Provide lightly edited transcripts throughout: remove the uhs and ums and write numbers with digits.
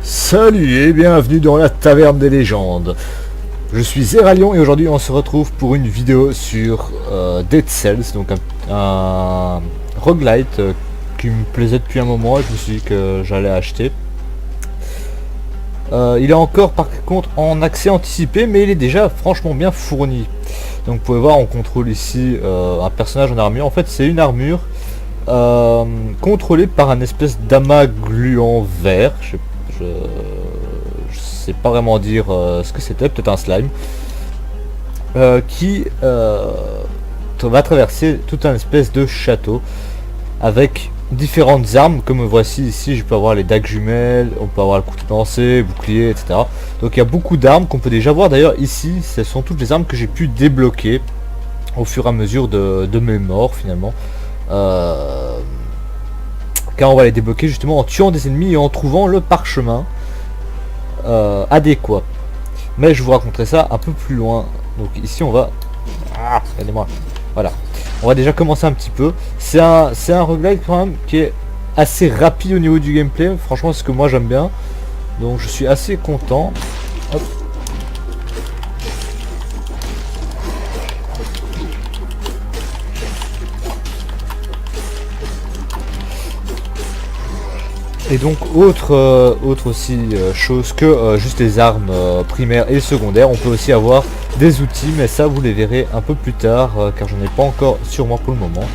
Salut et bienvenue dans la taverne des légendes. Je suis Zeralion et aujourd'hui on se retrouve pour une vidéo sur Dead Cells, donc un roguelite qui me plaisait depuis un moment et je me suis dit que j'allais acheter. Il est encore par contre en accès anticipé, mais il est déjà franchement bien fourni. Donc vous pouvez voir, on contrôle ici un personnage en armure. En fait c'est une armure contrôlée par un espèce d'amas gluant vert. Je sais pas vraiment dire ce que c'était, peut-être un slime qui va traverser tout un espèce de château avec différentes armes. Comme voici ici, je peux avoir les dagues jumelles, on peut avoir le couteau lancé, bouclier, etc. Donc il y a beaucoup d'armes qu'on peut déjà voir. D'ailleurs ici, ce sont toutes les armes que j'ai pu débloquer au fur et à mesure de mes morts finalement. Car on va les débloquer justement en tuant des ennemis et en trouvant le parchemin adéquat. Mais je vous raconterai ça un peu plus loin. Donc ici on va... regardez-moi. Voilà. On va déjà commencer un petit peu. C'est un roguelike quand même qui est assez rapide au niveau du gameplay. Franchement c'est ce que moi j'aime bien. Donc je suis assez content. Hop. Et donc autre aussi chose que juste les armes primaires et secondaires, on peut aussi avoir des outils, mais ça vous les verrez un peu plus tard car j'en ai pas encore sur moi pour le moment.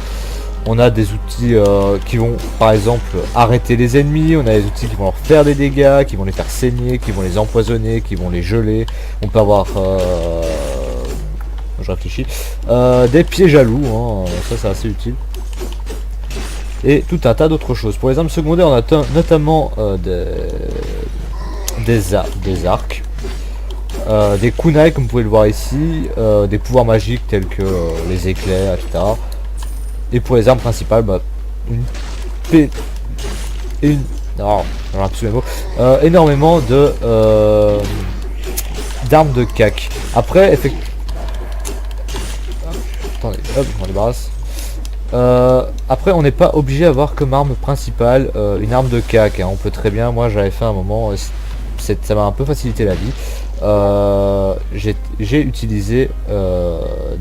On a des outils qui vont par exemple arrêter les ennemis, on a des outils qui vont leur faire des dégâts, qui vont les faire saigner, qui vont les empoisonner, qui vont les geler. On peut avoir je réfléchis, des pièges à loups, hein, ça c'est assez utile. Et tout un tas d'autres choses. Pour les armes secondaires, on a notamment des arcs, des kunai comme vous pouvez le voir ici, des pouvoirs magiques tels que les éclairs, etc. Et pour les armes principales, une P et une... Non, j'en ai plus les mots. Énormément de d'armes de cac. Après, effectivement... Attendez, hop, on débarrasse. Après on n'est pas obligé d'avoir comme arme principale une arme de cac, hein. On peut très bien, moi j'avais fait un moment, ça m'a un peu facilité la vie, j'ai utilisé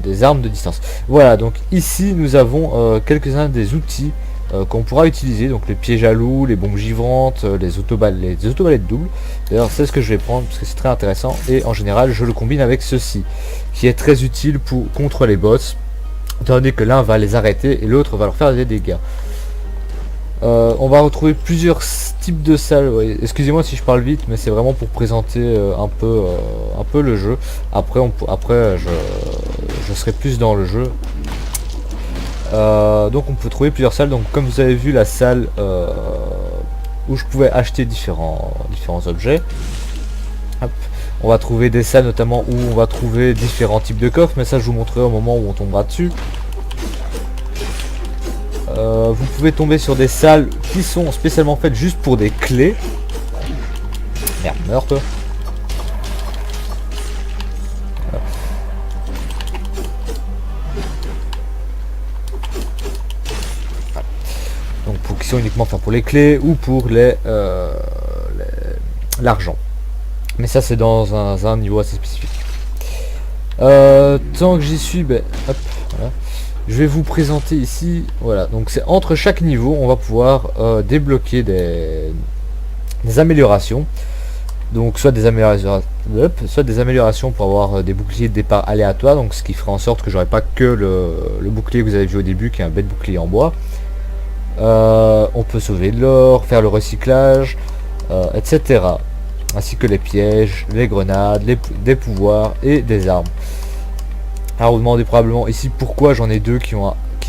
des armes de distance. Voilà, donc ici nous avons quelques-uns des outils qu'on pourra utiliser, donc les pièges à loups, les bombes givrantes, les autobalettes doubles. D'ailleurs c'est ce que je vais prendre parce que c'est très intéressant et en général je le combine avec ceci qui est très utile contre les boss, étant donné que l'un va les arrêter et l'autre va leur faire des dégâts. On va retrouver plusieurs types de salles. Ouais, excusez-moi si je parle vite, mais c'est vraiment pour présenter un peu le jeu. Après, je serai plus dans le jeu. Donc on peut trouver plusieurs salles. Donc comme vous avez vu, la salle où je pouvais acheter différents objets. Hop. On va trouver des salles notamment où on va trouver différents types de coffres, mais ça je vous montrerai au moment où on tombera dessus. Vous pouvez tomber sur des salles qui sont spécialement faites juste pour des clés. Merde, meurs toi. Donc qui sont uniquement faites pour les clés ou pour l'argent. Mais ça c'est dans un niveau assez spécifique. Tant que j'y suis, hop, voilà. Je vais vous présenter ici, voilà, donc c'est entre chaque niveau, on va pouvoir débloquer des améliorations. Donc soit des améliorations pour avoir des boucliers de départ aléatoires, donc ce qui fera en sorte que j'aurai pas que le bouclier que vous avez vu au début, qui est un bête bouclier en bois. On peut sauver de l'or, faire le recyclage, etc. Ainsi que les pièges, les grenades, des pouvoirs et des armes. Alors vous demandez probablement ici pourquoi j'en ai deux qui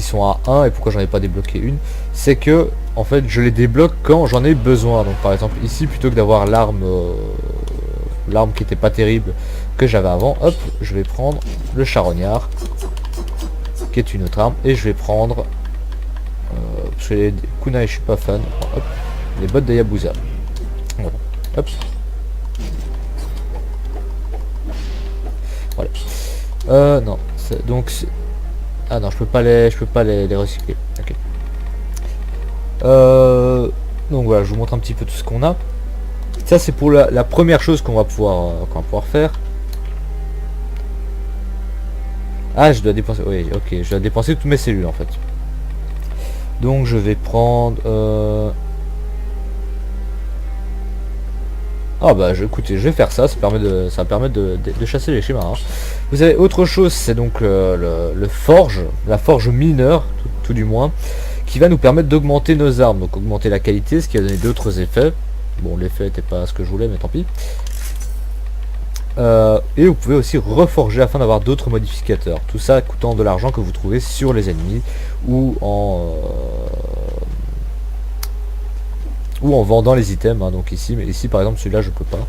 sont à 1 et pourquoi j'en ai pas débloqué une. C'est que en fait je les débloque quand j'en ai besoin. Donc par exemple ici, plutôt que d'avoir l'arme qui était pas terrible que j'avais avant, hop, je vais prendre le charognard qui est une autre arme et je vais prendre parce que les kunai je suis pas fan, hop, les bottes de Yabusa. Voilà. Hop. Voilà. Non, donc ah non, je peux pas les recycler. Ok. Donc voilà, je vous montre un petit peu tout ce qu'on a. Ça c'est pour la première chose qu'on va pouvoir faire. Ah, je dois dépenser, oui, ok, je dois dépenser toutes mes cellules en fait. Donc je vais prendre ah bah écoutez, je vais faire ça, ça va permettre de chasser les schémas, hein. Vous avez autre chose, c'est donc le forge, la forge mineure, tout du moins, qui va nous permettre d'augmenter nos armes, donc augmenter la qualité, ce qui a donné d'autres effets. Bon, l'effet n'était pas ce que je voulais, mais tant pis. Et vous pouvez aussi reforger afin d'avoir d'autres modificateurs. Tout ça coûtant de l'argent que vous trouvez sur les ennemis ou en vendant les items, hein, donc ici, mais ici par exemple celui-là je peux pas,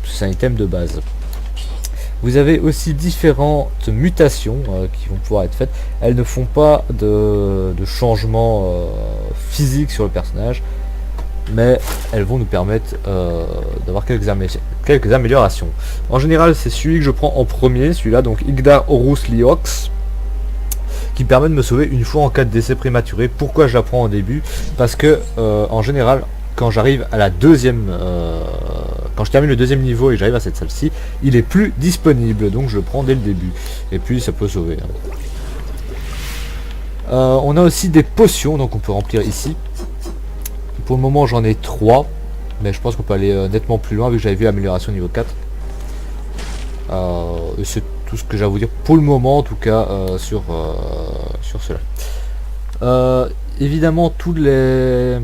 c'est un item de base. Vous avez aussi différentes mutations qui vont pouvoir être faites. Elles ne font pas de changement physique sur le personnage, mais elles vont nous permettre d'avoir quelques améliorations. En général c'est celui que je prends en premier, celui-là, donc Igdar Horus Liox, qui permet de me sauver une fois en cas de décès prématuré. Pourquoi je la prends au début? Parce que en général quand j'arrive à la deuxième quand je termine le deuxième niveau et j'arrive à cette salle-ci, il est plus disponible, donc je le prends dès le début et puis ça peut sauver, hein. On a aussi des potions, donc on peut remplir ici. Pour le moment j'en ai 3, mais je pense qu'on peut aller nettement plus loin vu que j'avais vu l'amélioration niveau 4. Et c'est tout ce que j'ai à vous dire pour le moment, en tout cas sur cela. Évidemment toutes les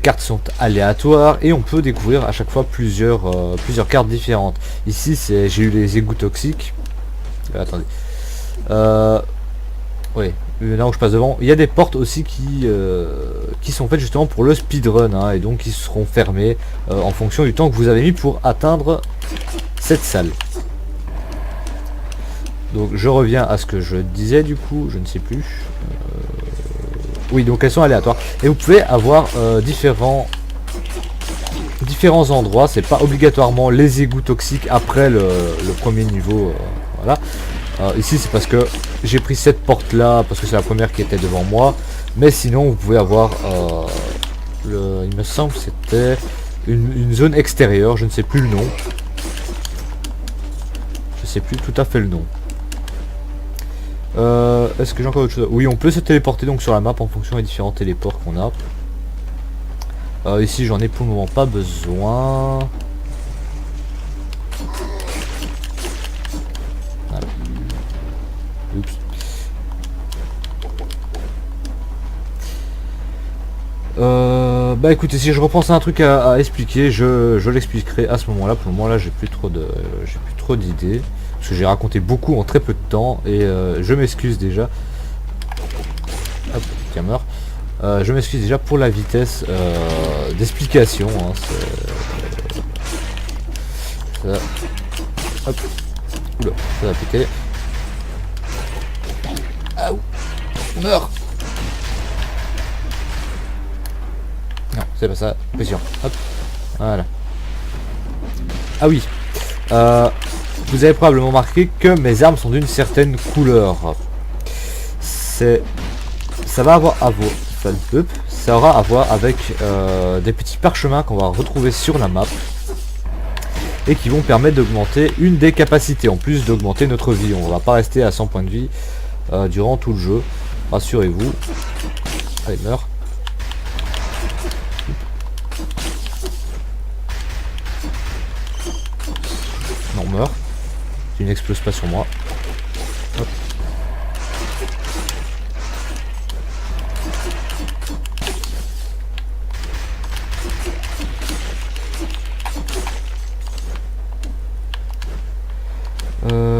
cartes sont aléatoires et on peut découvrir à chaque fois plusieurs cartes différentes. Ici j'ai eu les égouts toxiques. Attendez. Oui, là où je passe devant, il y a des portes aussi qui sont faites justement pour le speedrun, hein, et donc qui seront fermées en fonction du temps que vous avez mis pour atteindre cette salle. Donc je reviens à ce que je disais du coup, je ne sais plus. Oui, donc elles sont aléatoires. Et vous pouvez avoir différents endroits, c'est pas obligatoirement les égouts toxiques après le premier niveau. Voilà. Ici c'est parce que j'ai pris cette porte là, parce que c'est la première qui était devant moi. Mais sinon vous pouvez avoir, il me semble que c'était une zone extérieure, je ne sais plus le nom. Je sais plus tout à fait le nom. Est-ce que j'ai encore autre chose? Oui, on peut se téléporter donc sur la map en fonction des différents téléports qu'on a. Ici j'en ai pour le moment pas besoin. Voilà. Oups. Bah écoutez, si je repense à un truc à expliquer, je l'expliquerai à ce moment là. Pour le moment là j'ai plus trop d'idées. Parce que j'ai raconté beaucoup en très peu de temps et je m'excuse déjà. Hop, tiens, meurt. Je m'excuse déjà pour la vitesse d'explication, hein, ça... Hop. Oula, ça va péter. Ah, meurs. Non, c'est pas ça. Pression. Hop. Voilà. Ah oui. Vous avez probablement remarqué que mes armes sont d'une certaine couleur. Ça va avoir à voir. Ça aura à voir avec des petits parchemins qu'on va retrouver sur la map et qui vont permettre d'augmenter une des capacités, en plus d'augmenter notre vie. On va pas rester à 100 points de vie durant tout le jeu, rassurez-vous. Allez, meurs. Non, meurs. Tu n'exploses pas sur moi. Hop.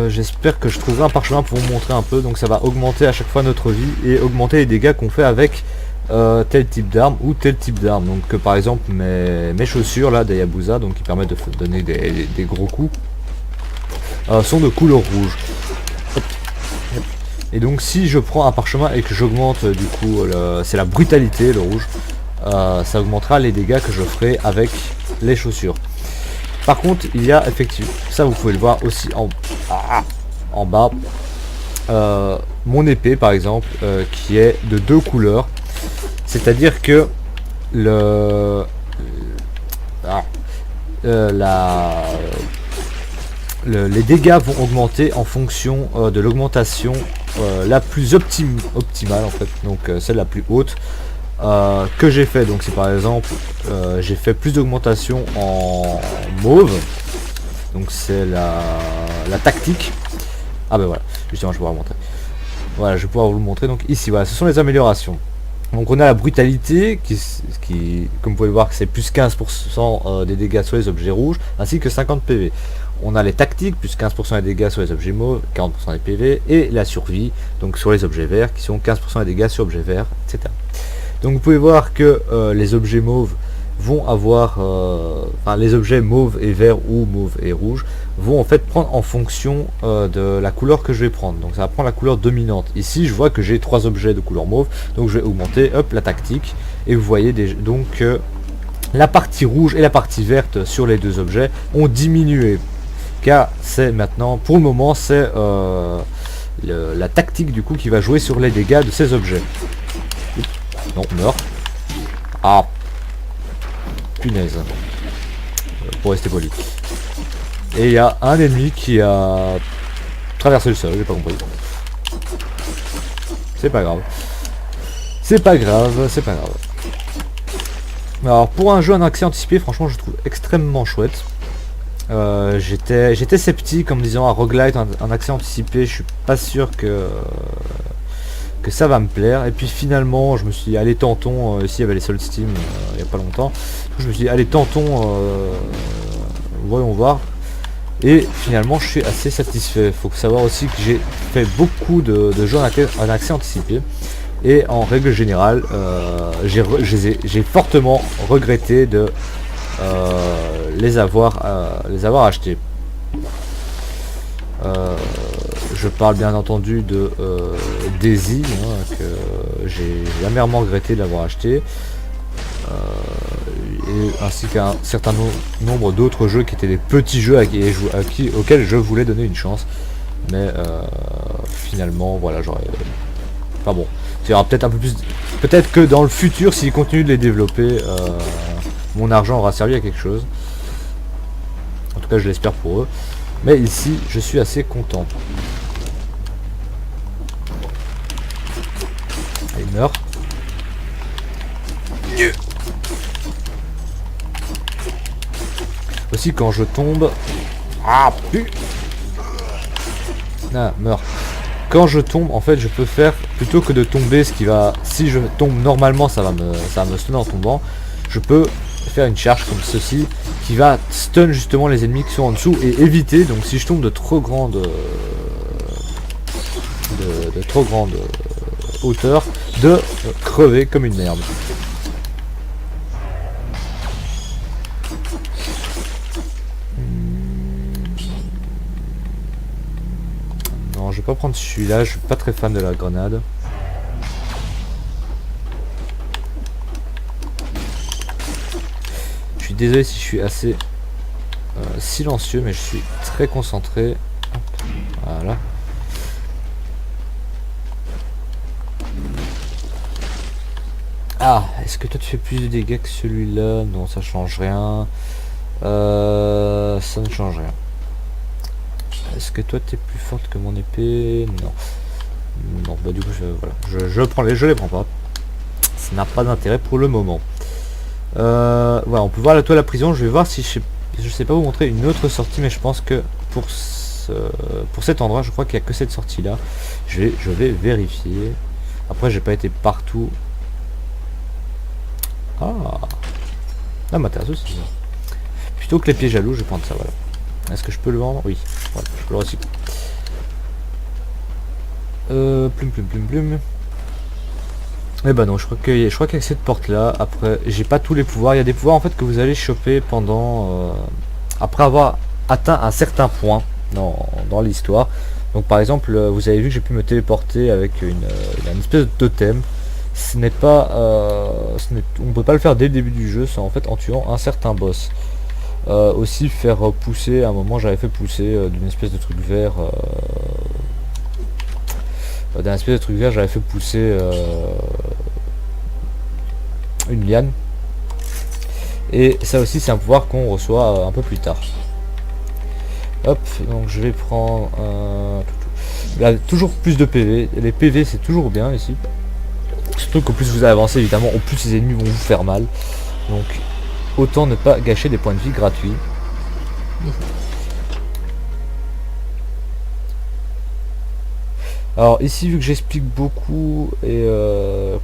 J'espère que je trouverai un parchemin pour vous montrer un peu. Donc ça va augmenter à chaque fois notre vie et augmenter les dégâts qu'on fait avec tel type d'arme ou tel type d'arme. Donc par exemple mes chaussures là d'Hayabusa, donc qui permettent de donner des gros coups, sont de couleur rouge. Hop. Et donc si je prends un parchemin et que j'augmente du coup c'est la brutalité, le rouge, ça augmentera les dégâts que je ferai avec les chaussures. Par contre il y a effectivement, ça vous pouvez le voir aussi en bas, mon épée par exemple qui est de 2 couleurs, c'est à dire que les dégâts vont augmenter en fonction de l'augmentation la plus optimale en fait, donc celle la plus haute que j'ai fait. Donc si par exemple j'ai fait plus d'augmentation en mauve, donc c'est la tactique. Ah ben voilà, justement je vais pouvoir vous montrer. Voilà, je vais pouvoir vous le montrer. Donc ici voilà, ce sont les améliorations. Donc on a la brutalité qui comme vous pouvez le voir, c'est plus 15% des dégâts sur les objets rouges ainsi que 50 PV. On a les tactiques, plus 15% des dégâts sur les objets mauves, 40% des PV, et la survie, donc sur les objets verts, qui sont 15% des dégâts sur objets verts, etc. Donc vous pouvez voir que les objets mauves vont avoir, enfin les objets mauves et verts ou mauve et rouge vont en fait prendre en fonction de la couleur que je vais prendre. Donc ça va prendre la couleur dominante. Ici je vois que j'ai 3 objets de couleur mauve, donc je vais augmenter hop la tactique, et vous voyez donc la partie rouge et la partie verte sur les 2 objets ont diminué. Car c'est maintenant, pour le moment, c'est la tactique du coup qui va jouer sur les dégâts de ces objets. Non, meurt. Ah, punaise. Pour rester poli. Et il y a un ennemi qui a traversé le sol, j'ai pas compris. C'est pas grave. C'est pas grave, c'est pas grave. Alors pour un jeu en accès anticipé, franchement je trouve extrêmement chouette. J'étais sceptique en me disant un roguelite en accès anticipé, je suis pas sûr que ça va me plaire. Et puis finalement je me suis dit allez tentons, ici il y avait les soldes Steam il n'y a pas longtemps, je me suis dit allez tentons, voyons voir. Et finalement je suis assez satisfait. Faut savoir aussi que j'ai fait beaucoup de jeux en accès anticipé, et en règle générale j'ai fortement regretté de les avoir achetés. Je parle bien entendu de Daisy, que j'ai amèrement regretté d'avoir acheté, et ainsi qu'un certain nombre d'autres jeux qui étaient des petits jeux auxquels je voulais donner une chance, mais finalement voilà, j'aurais, enfin bon, il y aura peut-être un peu plus, peut-être que dans le futur s'ils continuent de les développer, mon argent aura servi à quelque chose. En tout cas je l'espère pour eux. Mais ici je suis assez content. Il meurt. Aussi quand je tombe. Ah pu. Ah meurt. Quand je tombe en fait je peux faire, plutôt que de tomber, ce qui va, si je tombe normalement ça va me stunner en tombant, je peux faire une charge comme ceci qui va stun justement les ennemis qui sont en dessous et éviter, donc si je tombe de trop grande hauteur, de crever comme une merde. Non, je vais pas prendre celui-là, je suis pas très fan de la grenade. Je suis désolé si je suis assez silencieux, mais je suis très concentré. Hop, voilà. Ah, est-ce que toi tu fais plus de dégâts que celui-là? Non, ça change rien. Ça ne change rien. Est-ce que toi t'es plus forte que mon épée? Non. Non, bah du coup voilà, je les prends pas. Ça n'a pas d'intérêt pour le moment. Voilà, on peut voir la toile à prison. Je vais voir si je sais pas vous montrer une autre sortie, mais je pense que pour cet endroit, je crois qu'il n'y a que cette sortie là. Je vais vérifier. Après, j'ai pas été partout. Ah, m'intéresse aussi. Plutôt que les pieds jaloux, je vais prendre ça. Voilà. Est-ce que je peux le vendre? Oui. Voilà, je peux le recycler. Plume. Eh ben non, je crois qu'il y a cette porte là. Après, j'ai pas tous les pouvoirs. Il y a des pouvoirs en fait que vous allez choper pendant après avoir atteint un certain point dans l'histoire. Donc par exemple, vous avez vu que j'ai pu me téléporter avec une espèce de totem. Ce n'est pas, on peut pas le faire dès le début du jeu, c'est en fait en tuant un certain boss. Aussi faire pousser, à un moment j'avais fait pousser d'une espèce de truc vert. J'avais fait pousser une liane. Et ça aussi c'est un pouvoir qu'on reçoit un peu plus tard. Hop, donc je vais prendre là, toujours plus de PV. Les PV c'est toujours bien ici. Surtout qu'au plus vous avancez évidemment, au plus les ennemis vont vous faire mal. Donc autant ne pas gâcher des points de vie gratuits. Alors ici, vu que j'explique beaucoup et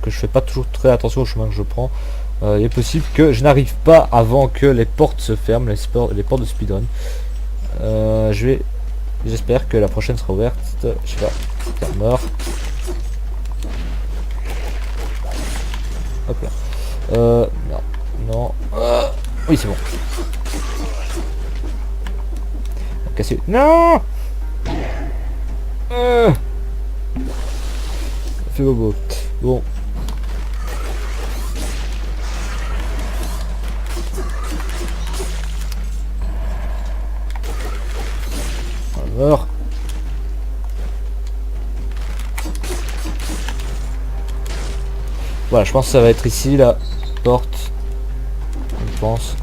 que je fais pas toujours très attention au chemin que je prends, il est possible que je n'arrive pas avant que les portes se ferment, les portes de speedrun. J'espère que la prochaine sera ouverte. Je sais pas, c'est mort. Hop là. Non, non. Oui, c'est bon. Casser. Non. Fais bobo. Bon. Alors. Voilà, je pense que ça va être ici la porte. Je pense.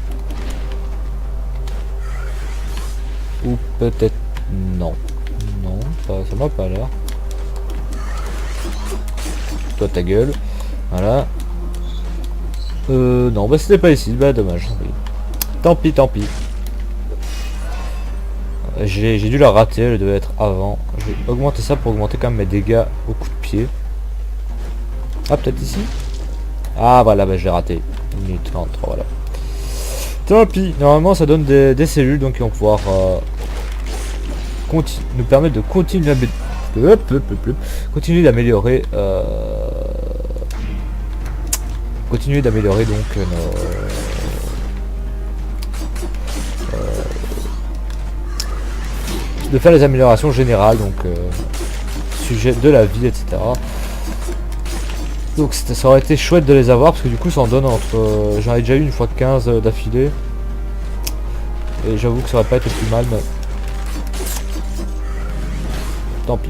Ou peut-être non. Non, ça m'a pas l'air. Toi ta gueule. Voilà. Non, bah c'était pas ici, bah dommage. Tant pis, tant pis. J'ai dû la rater, elle devait être avant. Je vais augmenter ça pour augmenter quand même mes dégâts au coup de pied. Ah, peut-être ici. Ah voilà, bah j'ai raté. 1 minute 33, voilà. Tant pis, normalement ça donne des cellules, donc ils vont pouvoir nous permettre de continuer d'améliorer donc de faire les améliorations générales, donc sujet de la vie, etc. Donc ça aurait été chouette de les avoir, parce que du coup ça en donne entre... j'en ai déjà eu une fois 15 d'affilée. Et j'avoue que ça aurait pas été plus mal, mais... tant pis.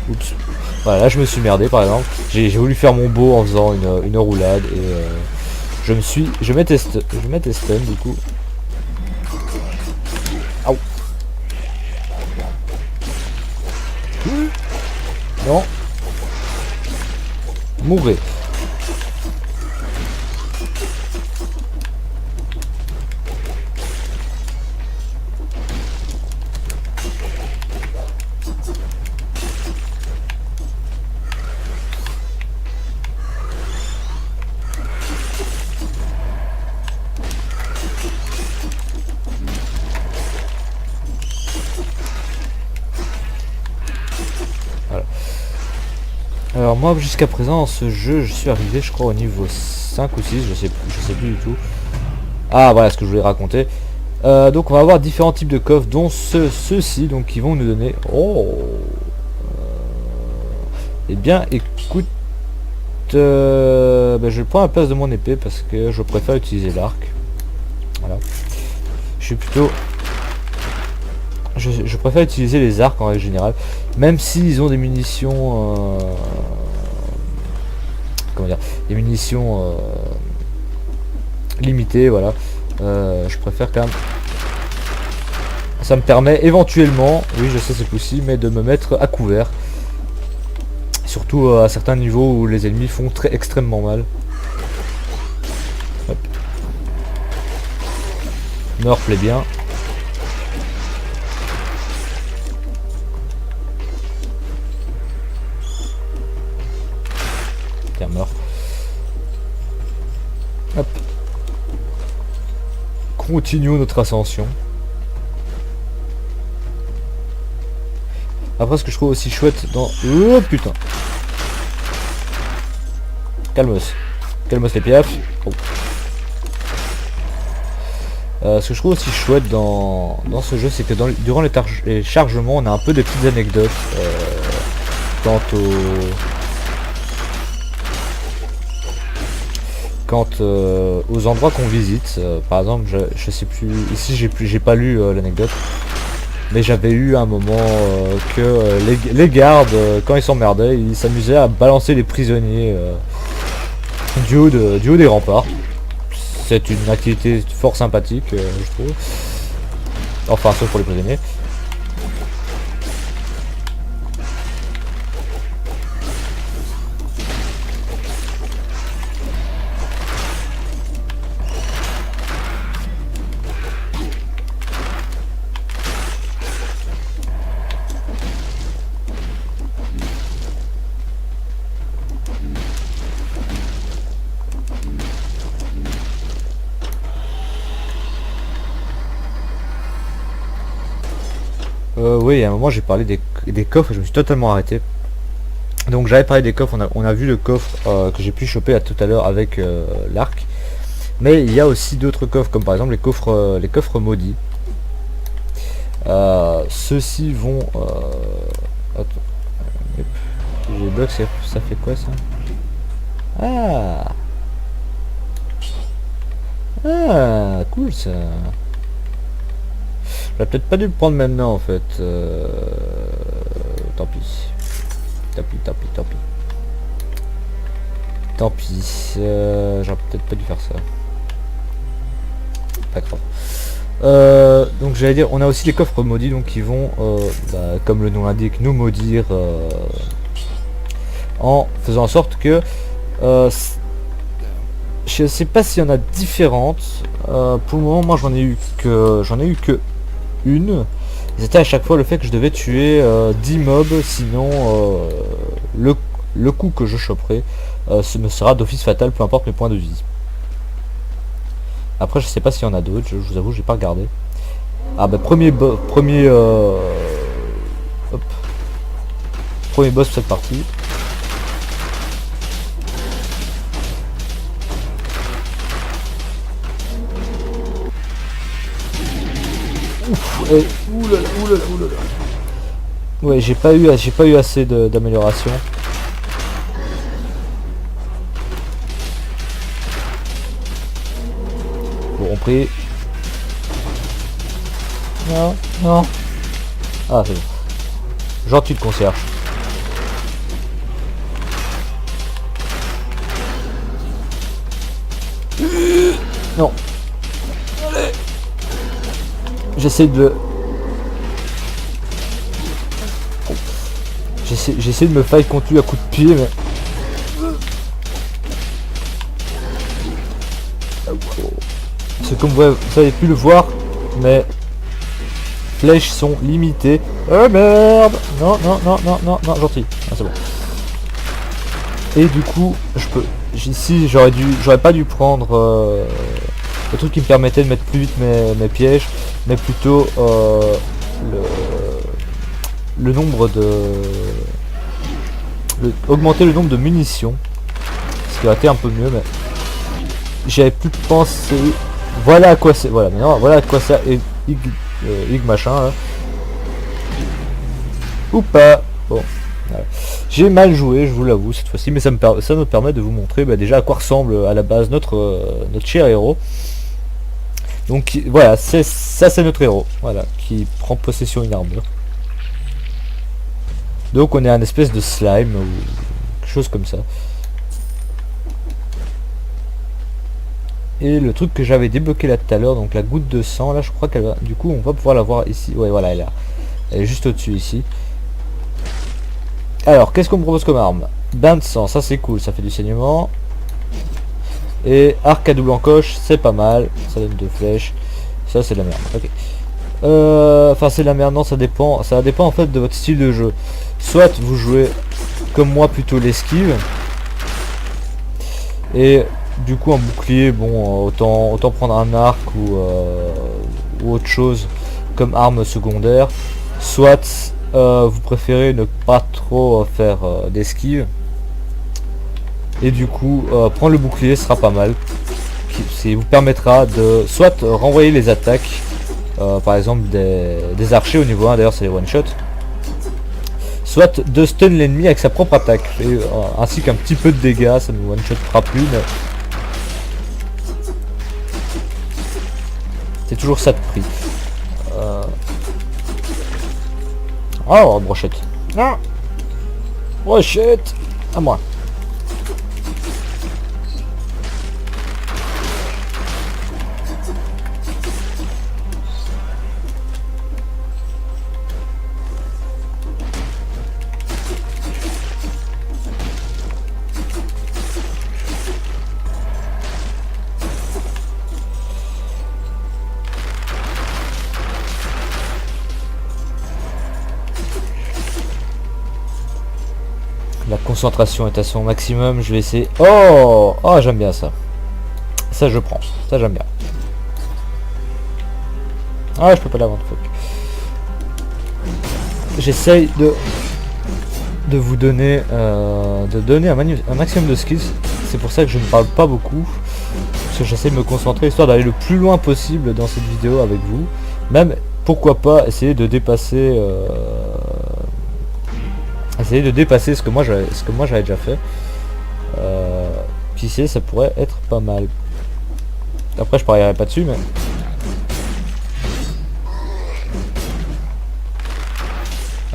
Oups. Voilà, là je me suis merdé par exemple. J'ai voulu faire mon beau en faisant une roulade et je m'étais stun du coup. Aouh. Non. Mourrez. Alors moi jusqu'à présent dans ce jeu je suis arrivé je crois au niveau 5 ou 6, je sais plus du tout. Ah voilà ce que je voulais raconter. Donc on va avoir différents types de coffres dont ceux-ci donc qui vont nous donner... Oh eh bien écoute, je vais prendre la place de mon épée parce que je préfère utiliser l'arc. Voilà. Je suis plutôt... Je préfère utiliser les arcs en règle générale, même s'ils ont des munitions comment dire, des munitions limitées, voilà. Je préfère quand même, ça me permet éventuellement, oui je sais c'est possible, mais de me mettre à couvert, surtout à certains niveaux où les ennemis font extrêmement mal. Hop. Meurs plaît bien. Mort. Hop. Continuons notre ascension. Après ce que je trouve aussi chouette dans... Oh putain. Calmos. Calmos les piafs. Ce que je trouve aussi chouette dans ce jeu, c'est que durant les chargements, on a un peu des petites anecdotes quant aux endroits qu'on visite. Par exemple, je sais plus, ici j'ai pas lu l'anecdote, mais j'avais eu un moment que les gardes, quand ils s'emmerdaient, ils s'amusaient à balancer les prisonniers du haut des remparts. C'est une activité fort sympathique, je trouve. Enfin, sauf pour les prisonniers. Oui, à un moment j'ai parlé des coffres et je me suis totalement arrêté. Donc j'avais parlé des coffres, on a vu le coffre que j'ai pu choper tout à l'heure avec l'arc. Mais il y a aussi d'autres coffres, comme par exemple les coffres maudits. Ceux-ci vont... Attends. J'ai bloqué, ça fait quoi ça? Ah, ah, cool ça. J'aurais peut-être pas dû le prendre maintenant en fait. Tant pis. Tant pis, tant pis, tant pis. Tant pis. J'aurais peut-être pas dû faire ça. Pas grave. Donc j'allais dire, on a aussi les coffres maudits donc qui vont, comme le nom l'indique, nous maudire en faisant en sorte que je sais pas s'il y en a différentes. Pour le moment, moi j'en ai eu que une. C'était à chaque fois le fait que je devais tuer 10 mobs, sinon le coup que je choperai me sera d'office fatal, peu importe mes points de vie. Après je sais pas s'il y en a d'autres, je vous avoue j'ai pas regardé. Ah bah premier boss de cette partie. Ouf, oulala, oulala, oulala. Ouais, j'ai pas eu assez d'amélioration. Bon, on prie. Non, non. Ah, c'est bon. Gentil de concierge. Non. Allez. J'essaie de... J'essaie de me fight contre lui à coups de pied, mais... C'est comme vous avez pu le voir, mes flèches sont limitées. Oh merde! Non, non, non, non, non, non, gentil. Ah, c'est bon. Et du coup, ici, j'aurais pas dû prendre le truc qui me permettait de mettre plus vite mes pièges, mais plutôt le nombre augmenter le nombre de munitions, ce qui aurait été un peu mieux, mais j'avais plus pensé. Voilà à quoi c'est. Voilà, maintenant voilà à quoi ça est. Machin là. Ou pas. Bon. Voilà. J'ai mal joué, je vous l'avoue cette fois-ci, mais ça me permet de vous montrer déjà à quoi ressemble à la base notre cher héros. Donc voilà, ça c'est notre héros, voilà, qui prend possession d'une armure. Donc on est un espèce de slime ou quelque chose comme ça. Et le truc que j'avais débloqué là tout à l'heure, donc la goutte de sang, là je crois qu'elle va... Du coup on va pouvoir la voir ici. Ouais voilà, elle est juste au-dessus ici. Alors qu'est-ce qu'on me propose comme arme? Bain de sang, ça c'est cool, ça fait du saignement. Et arc à double encoche, c'est pas mal, ça donne 2 flèches. Ça c'est de la merde, ok. Enfin c'est de la merde, non, ça dépend en fait de votre style de jeu. Soit vous jouez comme moi plutôt l'esquive. Et du coup un bouclier, bon autant prendre un arc ou autre chose comme arme secondaire. Soit vous préférez ne pas trop faire d'esquive. Et du coup prendre le bouclier sera pas mal. qui vous permettra de soit renvoyer les attaques, par exemple des archers au niveau 1, d'ailleurs c'est les one shot, soit de stun l'ennemi avec sa propre attaque, et, ainsi qu'un petit peu de dégâts, ça ne one shotera plus, mais c'est toujours ça de prix. Oh, brochette. Ah, brochette. À moi. La concentration est à son maximum, je vais essayer. Oh, oh, j'aime bien ça. Ça je prends, ça j'aime bien. Ah, je peux pas l'avoir, fuck. J'essaye de vous donner un maximum de skills. C'est pour ça que je ne parle pas beaucoup, parce que j'essaie de me concentrer histoire d'aller le plus loin possible dans cette vidéo avec vous. Même pourquoi pas essayer de dépasser ce que moi j'avais déjà fait. Qui sait, ça pourrait être pas mal. Après je parierai pas dessus, mais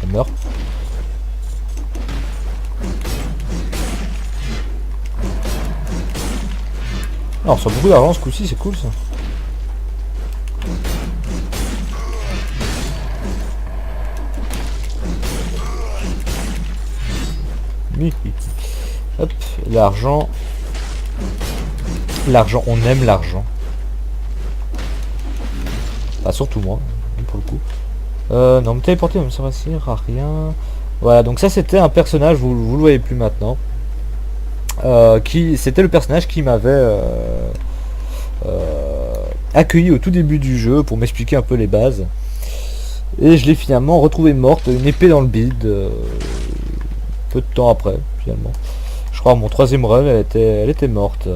elle meurt. Alors, on reçoit beaucoup d'argent ce coup-ci, c'est cool ça. Hop, l'argent. L'argent, on aime l'argent. Bah, surtout moi, pour le coup. Non, me téléporter, ça va servir à rien. Voilà, donc ça c'était un personnage, vous le voyez plus maintenant. C'était le personnage qui m'avait accueilli au tout début du jeu pour m'expliquer un peu les bases. Et je l'ai finalement retrouvé morte, une épée dans le bide. Peu de temps après, finalement. Je crois mon 3e run, elle était morte.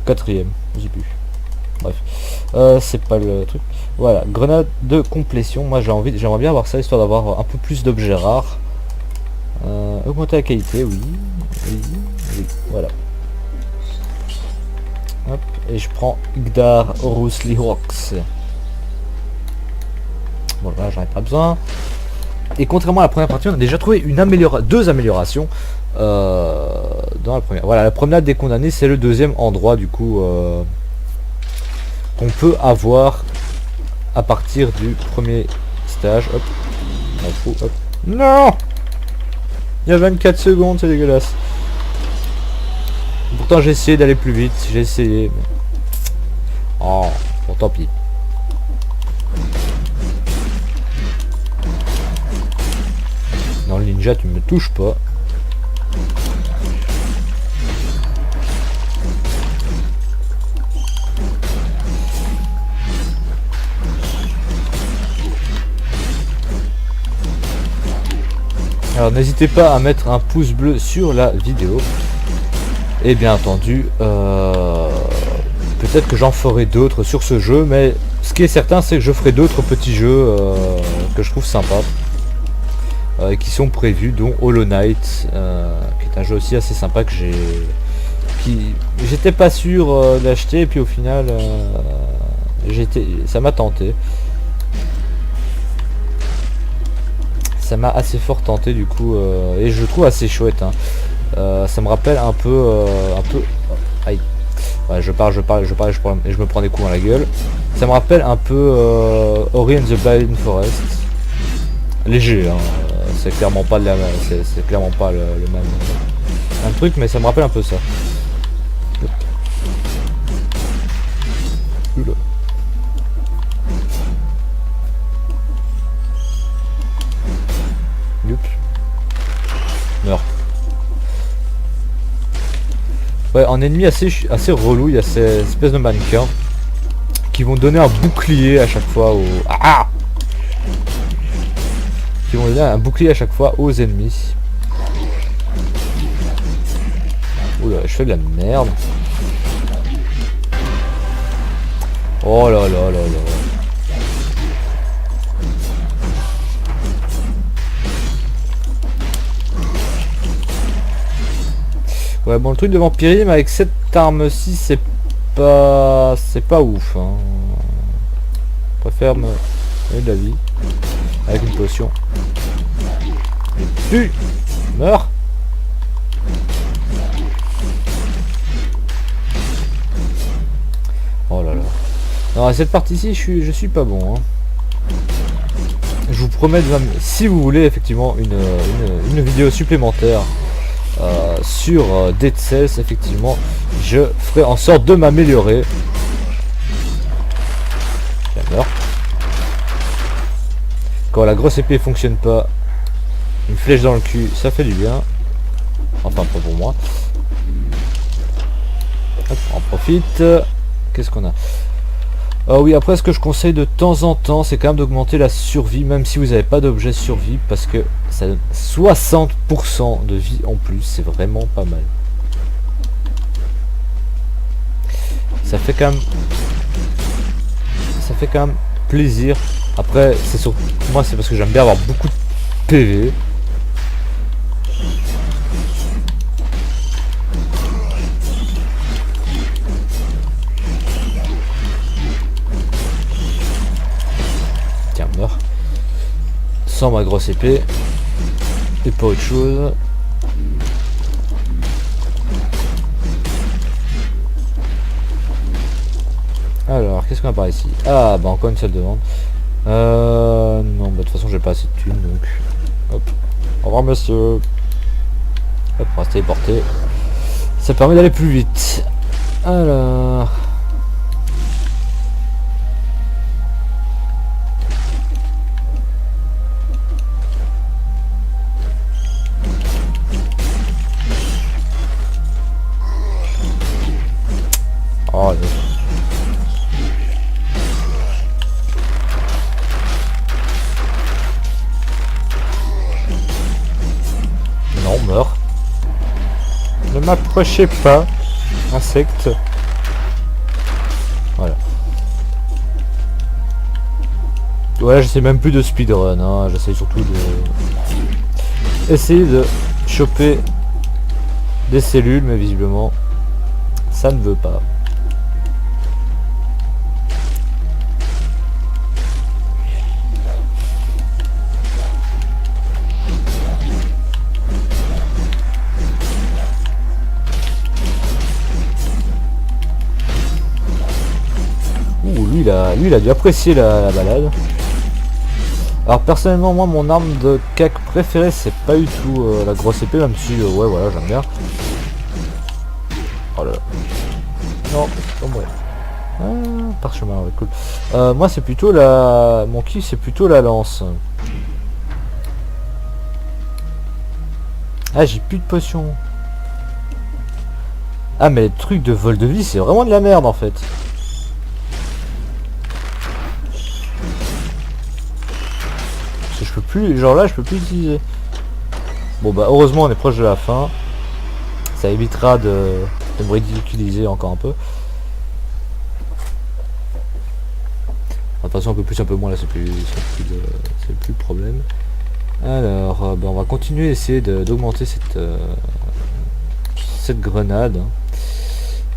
4e, je sais plus. Bref, c'est pas le truc. Voilà, grenade de complétion. Moi j'aimerais bien avoir ça histoire d'avoir un peu plus d'objets rares. Augmenter la qualité, oui. Oui, voilà. Hop, et je prends Igdar Horus Lihox. Bon là j'en ai pas besoin. Et contrairement à la première partie, on a déjà trouvé deux améliorations dans la première. Voilà, la promenade des condamnés, c'est le 2e endroit du coup qu'on peut avoir à partir du 1er stage. Hop, on fout, hop. Non, il y a 24 secondes, c'est dégueulasse. Pourtant j'ai essayé d'aller plus vite, j'ai essayé. Mais... oh, bon tant pis. Non, le ninja, tu me touches pas. Alors n'hésitez pas à mettre un pouce bleu sur la vidéo. Et bien entendu, peut-être que j'en ferai d'autres sur ce jeu, mais ce qui est certain, c'est que je ferai d'autres petits jeux que je trouve sympas. Qui sont prévus, dont Hollow Knight, qui est un jeu aussi assez sympa que j'étais pas sûr d'acheter, et puis au final ça m'a tenté. Ça m'a assez fort tenté du coup, et je le trouve assez chouette. Hein. Ça me rappelle un peu aïe. Ouais, je parle et je me prends des coups dans la gueule. Ça me rappelle un peu Ori and the Blind Forest. Léger, hein. C'est clairement pas le même truc, mais ça me rappelle un peu ça. Oula. Youp. Meurs. Ouais, en ennemi assez relou, il y a ces espèces de mannequins qui vont donner un bouclier à chaque fois aux... Ah, qui vont donner un bouclier à chaque fois aux ennemis. Oula, je fais de la merde. Oh là là là là. Ouais, bon, le truc de vampirisme avec cette arme-ci, c'est pas ouf. Hein. Je préfère me donner de la vie avec une potion. Et tu meurs. Oh là là. Non, à cette partie-ci, je suis pas bon. Hein. Je vous promets, si vous voulez effectivement une vidéo supplémentaire sur Dead Cells, effectivement, je ferai en sorte de m'améliorer. Je meurs. Quand la grosse épée fonctionne pas, une flèche dans le cul, ça fait du bien. Enfin, pas pour moi. Hop, on en profite. Qu'est-ce qu'on a? Oui, après, ce que je conseille de temps en temps, c'est quand même d'augmenter la survie, même si vous n'avez pas d'objet survie, parce que ça donne 60% de vie en plus, c'est vraiment pas mal. Ça fait quand même plaisir. Après, c'est sur moi, c'est parce que j'aime bien avoir beaucoup de PV. Tiens, meurs. Sans ma grosse épée. Et pas autre chose. Alors, qu'est-ce qu'on a par ici? Ah, bah encore une salle de vente. Non, bah de toute façon, j'ai pas assez de thunes, donc... Hop. Au revoir, monsieur. Hop, on va se téléporter. Ça permet d'aller plus vite. Alors... Oh, là. Non, meurs. Ne m'approchez pas, insecte. Voilà. Ouais, j'essaie même plus de speedrun, hein. J'essaie surtout de... essayer de choper des cellules, mais visiblement, ça ne veut pas. Lui, il a dû apprécier la balade. Alors personnellement, moi, mon arme de cac préférée, c'est pas du tout la grosse épée, même si, ouais, voilà, j'aime bien. Oh là là. Non, oh ouais. Ah, parchemin, ouais, cool. Moi, c'est plutôt la... Mon kiff, c'est plutôt la lance. Ah, j'ai plus de potions. Ah, mais le truc de vol de vie, c'est vraiment de la merde, en fait. Je peux plus, genre là je peux plus utiliser. Bon bah heureusement on est proche de la fin. Ça évitera de me ridiculiser encore un peu. De toute façon un peu plus un peu moins là c'est plus le problème. Alors bah, on va continuer à essayer d'augmenter cette grenade.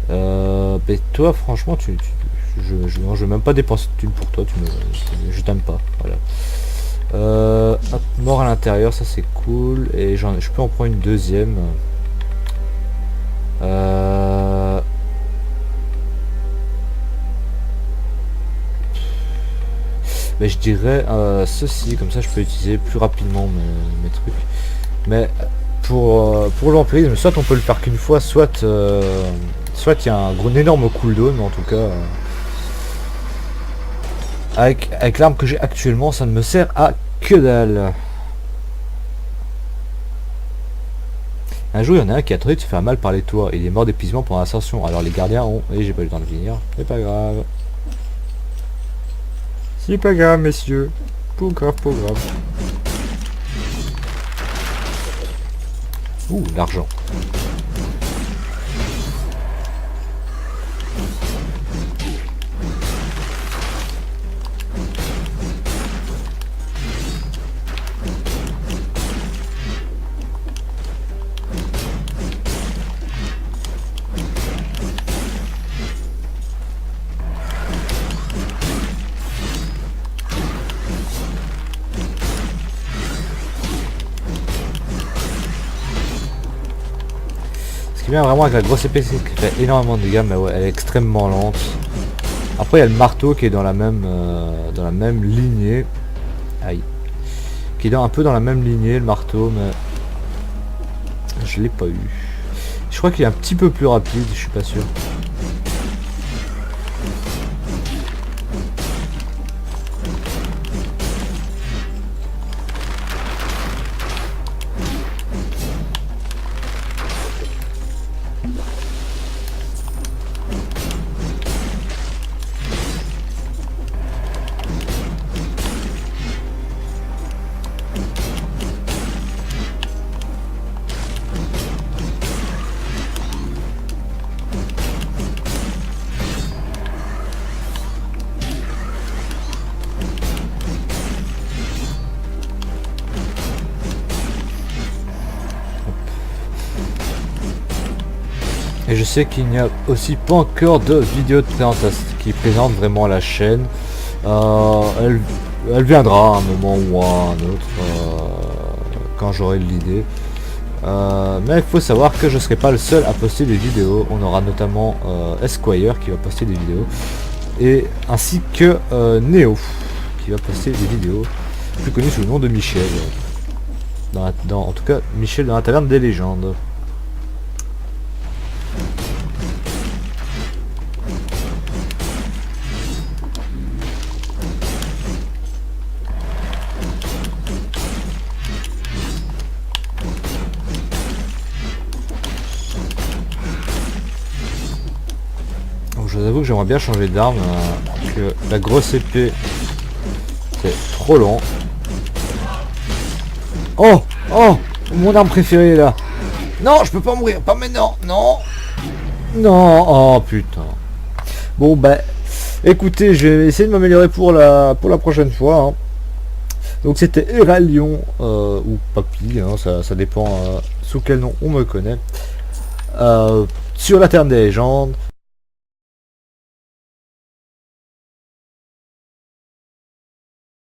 Mais toi franchement je vais même pas dépenser de thunes pour toi, je t'aime pas. Voilà. Hop, mort à l'intérieur, ça c'est cool. Et je peux en prendre une deuxième. Mais je dirais ceci, comme ça je peux utiliser plus rapidement mes trucs. Mais pour le vampirisme, soit on peut le faire qu'une fois, soit il y a un énorme cooldown, mais en tout cas... Avec l'arme que j'ai actuellement, ça ne me sert à que dalle. Un jour, il y en a un qui a tenté de se faire mal par les toits. Il est mort d'épuisement pendant l'ascension. Alors les gardiens ont... Et j'ai pas eu le temps de finir. C'est pas grave. C'est pas grave, messieurs. Pas grave, pas grave. Ouh, l'argent. qui est bien vraiment avec la grosse épée, c'est qu'elle fait énormément de dégâts, mais ouais, elle est extrêmement lente. Après il y a le marteau qui est dans la même lignée. Aïe. Qui est un peu dans la même lignée, le marteau, mais je l'ai pas eu. Je crois qu'il est un petit peu plus rapide, je suis pas sûr. Et je sais qu'il n'y a aussi pas encore de vidéo de présentation qui présente vraiment la chaîne. Elle viendra à un moment ou à un autre quand j'aurai l'idée. Mais il faut savoir que je ne serai pas le seul à poster des vidéos. On aura notamment Esquire qui va poster des vidéos. Et ainsi que Neo qui va poster des vidéos. Plus connu sous le nom de Michel. En tout cas, Michel dans la taverne des légendes. Je vous avoue que j'aimerais bien changer d'arme, que la grosse épée c'est trop lent. Oh, oh, mon arme préférée là. Non, je peux pas mourir, pas maintenant, non. Non, oh putain. Bon bah, écoutez, je vais essayer de m'améliorer pour la prochaine fois. Hein. Donc c'était Eralion ou Papy, hein, ça dépend sous quel nom on me connaît. Sur la Terre des légendes.